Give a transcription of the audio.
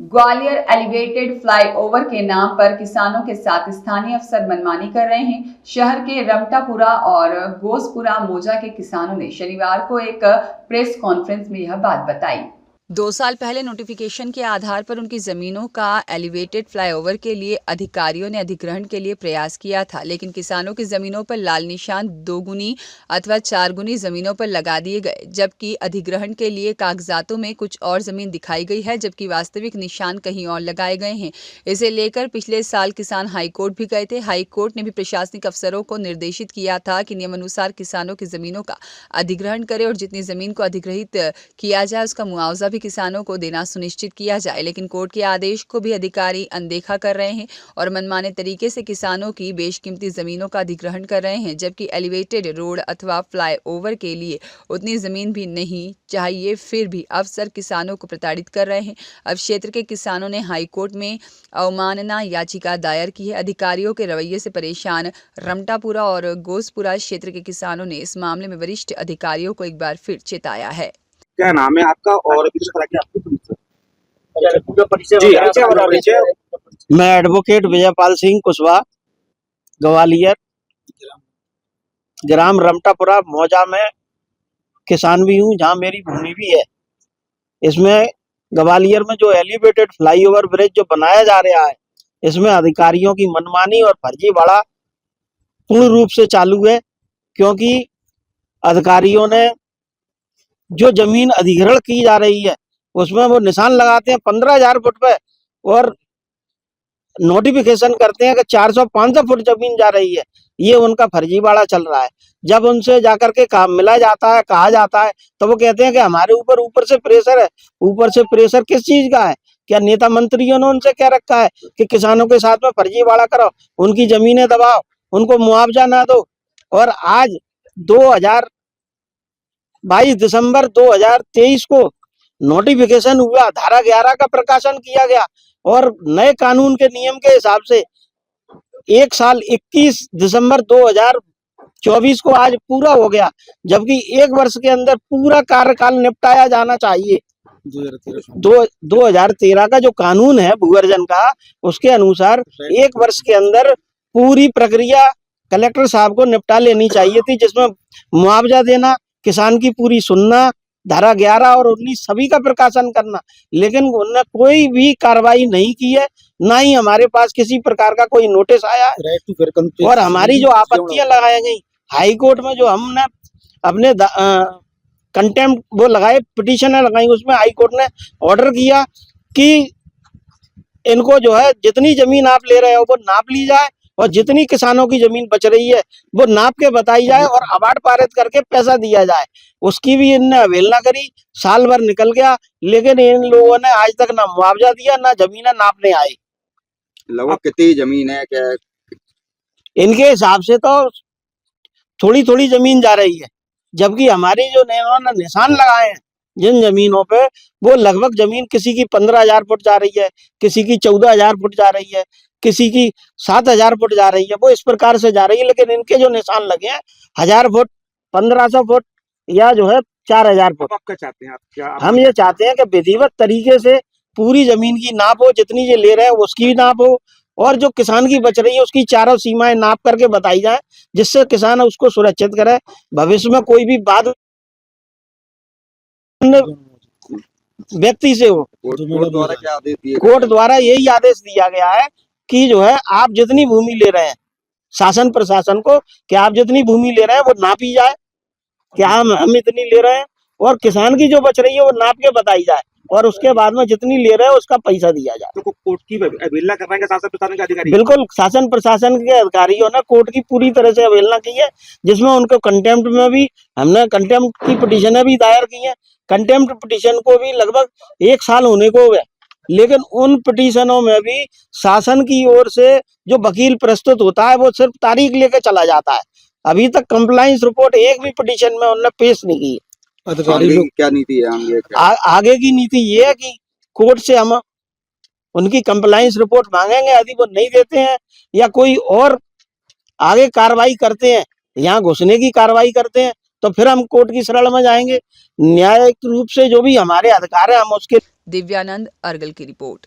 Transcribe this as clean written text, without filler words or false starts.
Gwalior elevated flyover के नाम पर किसानों के साथ स्थानीय अफसर मनमानी कर रहे हैं। शहर के रमटापुरा और गोसपुरा मौजा के किसानों ने शनिवार को एक प्रेस कॉन्फ्रेंस में यह बात बताई। 2 साल पहले नोटिफिकेशन के आधार पर उनकी जमीनों का एलिवेटेड फ्लाईओवर के लिए अधिकारियों ने अधिग्रहण के लिए प्रयास किया था, लेकिन किसानों की जमीनों पर लाल निशान 2 गुनी अथवा 4 गुनी जमीनों पर लगा दिए गए, जबकि अधिग्रहण के लिए कागजातों में कुछ और जमीन दिखाई गई है, जबकि वास्तविक निशान कहीं और लगाए गए हैं। इसे लेकर पिछले साल किसान हाईकोर्ट भी गए थे। हाईकोर्ट ने भी प्रशासनिक अफसरों को निर्देशित किया था कि नियमानुसार किसानों की जमीनों का अधिग्रहण करें और जितनी जमीन को अधिग्रहित किया जाए उसका मुआवजा किसानों को देना सुनिश्चित किया जाए, लेकिन कोर्ट के आदेश को भी अधिकारी अनदेखा कर रहे हैं और मनमाने तरीके से किसानों की बेशकीमती जमीनों का अधिग्रहण कर रहे हैं, जबकि एलिवेटेड रोड अथवा फ्लाईओवर के लिए उतनी जमीन भी नहीं चाहिए, फिर भी अफसर किसानों को प्रताड़ित कर रहे हैं। अब क्षेत्र के किसानों ने हाईकोर्ट में अवमानना याचिका दायर की है। अधिकारियों के रवैये से परेशान रमटापुरा और गोसपुरा क्षेत्र के किसानों ने इस मामले में वरिष्ठ अधिकारियों को एक बार फिर चेताया है। क्या नाम है आपका और किस तरह की आपकी परिचय? मैं एडवोकेट विजयपाल सिंह कुशवाहा, ग्वालियर, ग्राम रमटापुरा मौजा में किसान भी हूँ, जहाँ मेरी भूमि भी है। इसमें ग्वालियर में जो एलिवेटेड फ्लाईओवर ब्रिज जो बनाया जा रहा है, इसमें अधिकारियों की मनमानी और फर्जीवाड़ा पूर्ण रूप से चालू है, क्योंकि अधिकारियों ने जो जमीन अधिग्रहण की जा रही है उसमें वो निशान लगाते हैं 15,000 फुट पे और नोटिफिकेशन करते हैं कि 400-500 फुट जमीन जा रही है। ये उनका फर्जीवाड़ा चल रहा है। जब उनसे जाकर के काम मिला जाता है, कहा जाता है, तो वो कहते हैं कि हमारे ऊपर से प्रेशर है। ऊपर से प्रेशर किस चीज का है? क्या नेता मंत्रियों ने उनसे क्या रखा है कि किसानों के साथ में फर्जीवाड़ा करो, उनकी जमीनें दबाओ, उनको मुआवजा ना दो? और आज 22 दिसंबर 2023 को नोटिफिकेशन हुआ, धारा 11 का प्रकाशन किया गया और नए कानून के नियम के हिसाब से 1 साल 21 दिसंबर 2024 को आज पूरा हो गया, जबकि 1 वर्ष के अंदर पूरा कार्यकाल निपटाया जाना चाहिए। 2013 का जो कानून है भूअर्जन का, उसके अनुसार 1 वर्ष के अंदर पूरी प्रक्रिया कलेक्टर साहब को निपटा लेनी चाहिए थी, जिसमें मुआवजा देना, किसान की पूरी सुनना, धारा 11 और 19 सभी का प्रकाशन करना, लेकिन उन्होंने कोई भी कार्रवाई नहीं की है। ना ही हमारे पास किसी प्रकार का कोई नोटिस आया है। और हमारी जो आपत्तियां लगाई गई हाई कोर्ट में, जो हमने अपने कंटेम्प्ट वो लगाए, पिटीशन लगाई, उसमें हाई कोर्ट ने ऑर्डर किया कि इनको जो है जितनी जमीन आप ले रहे हो वो नाप ली जाए और जितनी किसानों की जमीन बच रही है वो नाप के बताई जाए और अवार्ड पारित करके पैसा दिया जाए। उसकी भी इनने अवहेलना करी। साल भर निकल गया, लेकिन इन लोगों ने आज तक ना मुआवजा दिया, ना जमीनें नापने आए। लगभग कितनी जमीन है? क्या इनके हिसाब से तो थोड़ी थोड़ी जमीन जा रही है, जबकि हमारी जो निशान लगाए हैं जिन जमीनों पे, वो लगभग जमीन किसी की 15,000 फुट जा रही है, किसी की 14,000 फुट जा रही है, किसी की 7,000 फुट जा रही है, वो इस प्रकार से जा रही है। लेकिन इनके जो निशान लगे हैं 1,000 फुट, 1,500 फुट या जो है 4,000 फुट। आप क्या चाहते हैं? हम ये चाहते हैं कि विधिवत तरीके से पूरी जमीन की नाप हो, जितनी ये ले रहे हैं उसकी भी नाप हो, और जो किसान की बच रही है उसकी चारों सीमाएं नाप करके बताई जाए, जिससे किसान उसको सुरक्षित करे, भविष्य में कोई भी बात व्यक्ति से हो। कोर्ट द्वारा क्या आदेश दिए? कोर्ट द्वारा यही आदेश दिया गया है कि जो है आप जितनी भूमि ले रहे हैं, शासन प्रशासन को, कि आप जितनी भूमि ले रहे हैं वो नापी जाए, क्या हम इतनी ले रहे हैं, और किसान की जो बच रही है वो नाप के बताई जाए, और उसके बाद में जितनी ले रहे हैं उसका पैसा दिया जाए। तो कोर्ट की अवहेलना कर रहे हैं शासन प्रशासन के अधिकारी? बिल्कुल, शासन प्रशासन के अधिकारियों ने कोर्ट की पूरी तरह से अवहेलना की है, जिसमें उनको कंटेम्प्ट में भी हमने कंटेम्प्ट की पिटीशनें भी दायर की हैं। कंटेम्प्ट पिटीशन को भी लगभग 1 साल होने को है, लेकिन उन पिटीशनों में भी शासन की ओर से जो वकील प्रस्तुत होता है वो सिर्फ तारीख लेके चला जाता है। अभी तक कंप्लायंस रिपोर्ट एक भी पिटीशन में उन्होंने पेश नहीं की। अधिकारी लोग क्या नीति है? आगे की नीति ये है कि कोर्ट से हम उनकी कंप्लायंस रिपोर्ट मांगेंगे, यदि वो नहीं देते हैं या कोई और आगे कार्रवाई करते हैं, यहाँ घुसने की कार्रवाई करते हैं, तो फिर हम कोर्ट की शरण में जाएंगे। न्यायिक रूप से जो भी हमारे अधिकार है हम उसके। दिव्यानंद अर्गल की रिपोर्ट।